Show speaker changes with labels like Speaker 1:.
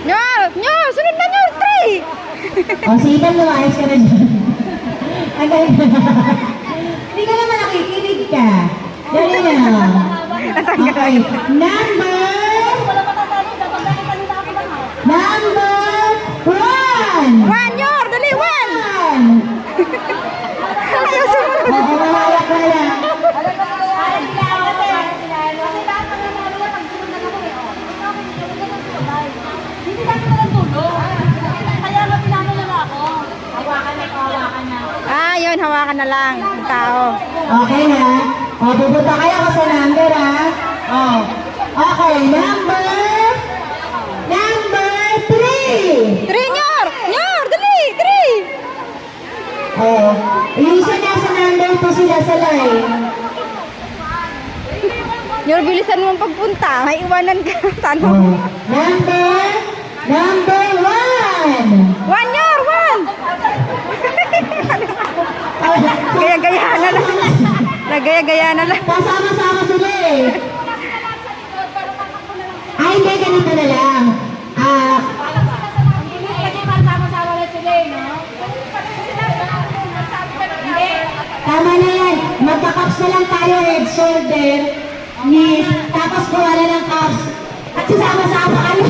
Speaker 1: Nyor! Nyor! Sunod na Nyor! 3!
Speaker 2: O, sige ka, lumayas ka na dyan. Ang galing na. Hindi ka naman nakikinig ka. Dali na. Okay. Number 1!
Speaker 1: 1 Nyor! Dali! 1! Ayaw sumunod!
Speaker 2: Oo, mahawak ka lang.
Speaker 3: Hindi natin walang tulong. Kaya nga pinano na ako. Hawakan na.
Speaker 1: Ah, yun. Hawakan na lang. Ang tao.
Speaker 2: Okay ha? O, pupunta kayo ka sa number ha? O. Okay, number 3!
Speaker 1: 3 Nyor! Nyor! Dali! 3!
Speaker 2: O, yung isa nasa number 2 sila sa line.
Speaker 1: Nyor, bilisan mo ang pagpunta. May iwanan ka.
Speaker 2: O,
Speaker 1: Tanong.
Speaker 2: number 1!
Speaker 1: 1 Nyor! 1! Gaya-gaya na lang. Nagaya-gaya na lang.
Speaker 2: Kasama-sama sila eh. Ay, hindi, ganito na lang.
Speaker 3: Kasi magsama-sama na sila eh, no?
Speaker 2: Tama na yan. Magka-cups na lang tayo, head, shoulder, knees, tapos kuha na ng cups. At sasama-sama kayo.